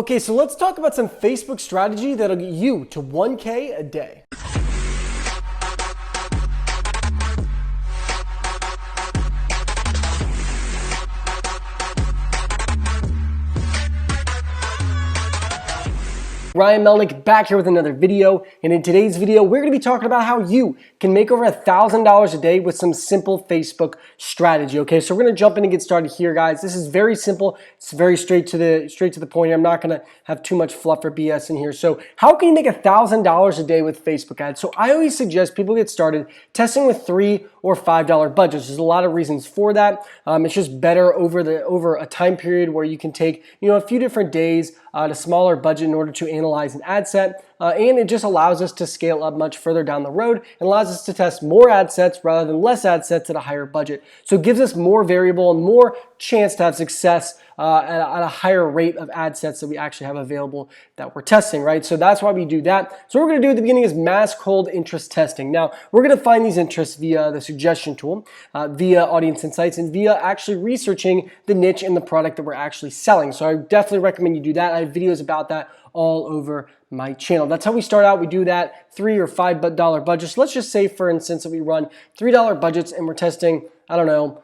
Okay, so let's talk about some Facebook strategy that'll get you to 1K a day. Ryan Melnick back here with another video, and in today's video we're going to be talking about how you can make over $1,000 a day with some simple Facebook strategy. Okay, so we're going to jump in and get started here, guys. This is very simple. It's very straight to the point. I'm not going to have too much fluff or BS in here. So how can you make $1,000 a day with Facebook ads? So I always suggest people get started testing with $3 or $5 budgets. There's a lot of reasons for that. It's just better over a time period where you can take a few different days at a smaller budget in order to analyze an ad set, and it just allows us to scale up much further down the road and allows us to test more ad sets rather than less ad sets at a higher budget. So it gives us more variable and more chance to have success at a higher rate of ad sets that we actually have available that we're testing, right? So that's why we do that. So what we're going to do at the beginning is mass cold interest testing. Now, we're going to find these interests via the suggestion tool, via audience insights, and via actually researching the niche and the product that we're actually selling. So I definitely recommend you do that. I have videos about that all over my channel. That's how we start out. We do that $3 or $5 budgets. Let's just say, for instance, that we run $3 budgets and we're testing, I don't know,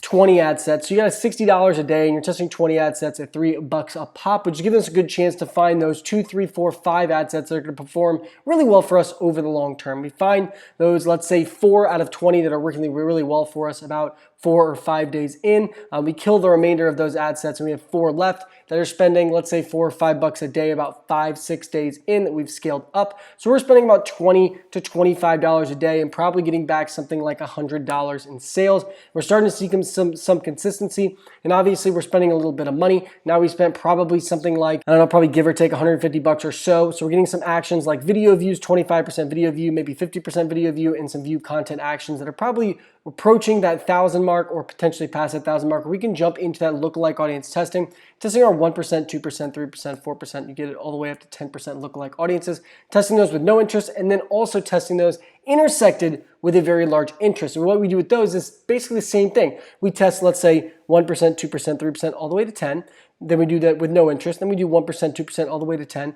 20 ad sets. So you got $60 a day and you're testing 20 ad sets at $3 a pop, which gives us a good chance to find those 2, 3, 4, 5 ad sets that are going to perform really well for us over the long term. We find those, let's say 4 out of 20 that are working really well for us about 4 or 5 days in. We kill the remainder of those ad sets and we have 4 left that are spending, let's say $4 or $5 a day, about 5, 6 days in that we've scaled up. So we're spending about $20 to $25 a day and probably getting back something like $100 in sales. We're starting to see some consistency, and obviously we're spending a little bit of money. Now we spent probably something like, I don't know, probably give or take $150 or so. So we're getting some actions like video views, 25% video view, maybe 50% video view, and some view content actions that are probably approaching that 1,000 mark or potentially past that 1,000 mark. We can jump into that lookalike audience testing our 1%, 2%, 3%, 4%. You get it all the way up to 10% lookalike audiences, testing those with no interest, and then also testing those intersected with a very large interest. And what we do with those is basically the same thing. We test, let's say, 1%, 2%, 3%, all the way to 10. Then we do that with no interest. Then we do 1%, 2%, all the way to 10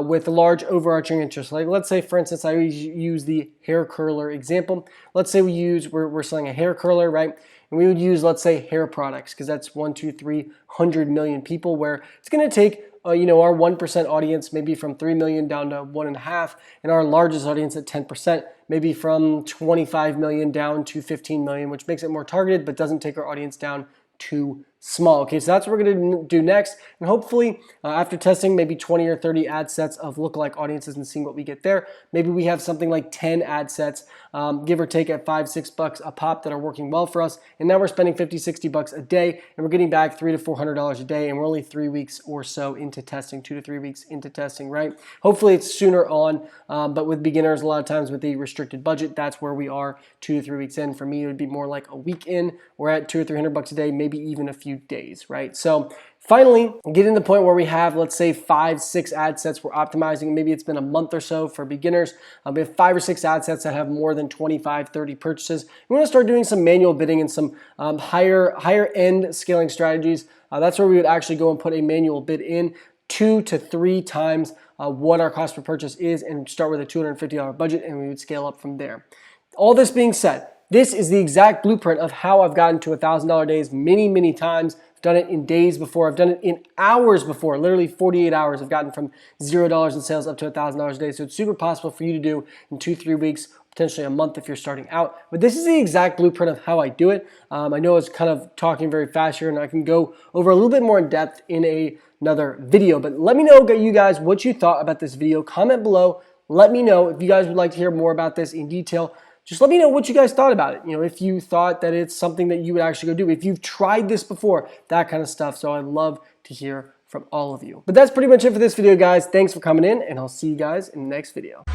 with a large overarching interest. Like, let's say, for instance, I use the hair curler example. Let's say we're selling a hair curler, right? And we would use, let's say, hair products, because that's 100 million people, where it's going to take our 1% audience maybe from 3 million down to 1.5, and our largest audience at 10% maybe from 25 million down to 15 million, which makes it more targeted but doesn't take our audience down too small. Okay, so that's what we're going to do next, and hopefully after testing maybe 20 or 30 ad sets of lookalike audiences and seeing what we get there, maybe we have something like 10 ad sets, give or take at $5, $6 a pop, that are working well for us, and now we're spending $50, $60 a day, and we're getting back $300 to $400 a day, and we're only 3 weeks or so into testing, 2 to 3 weeks into testing, right? Hopefully it's sooner on, but with beginners, a lot of times with the restricted budget, that's where we are 2 to 3 weeks in. For me, it would be more like a week in. We're at $200 or $300 a day, maybe even a few days, right? So finally, getting to the point where we have, let's say, 5, 6 ad sets we're optimizing. Maybe it's been a month or so for beginners. We have 5 or 6 ad sets that have more than 25, 30 purchases. We want to start doing some manual bidding and some higher end scaling strategies. That's where we would actually go and put a manual bid in 2 to 3 times what our cost per purchase is, and start with a $250 budget, and we would scale up from there. All this being said, this is the exact blueprint of how I've gotten to $1,000 days many times. I've done it in days before. I've done it in hours before, literally 48 hours. I've gotten from $0 in sales up to $1,000 a day. So it's super possible for you to do in 2, 3 weeks, potentially a month if you're starting out. But this is the exact blueprint of how I do it. I know I was kind of talking very fast here, and I can go over a little bit more in depth in another video. But let me know, you guys, what you thought about this video. Comment below. Let me know if you guys would like to hear more about this in detail. Just let me know what you guys thought about it. If you thought that it's something that you would actually go do, if you've tried this before, that kind of stuff. So I'd love to hear from all of you. But that's pretty much it for this video, guys. Thanks for coming in, and I'll see you guys in the next video.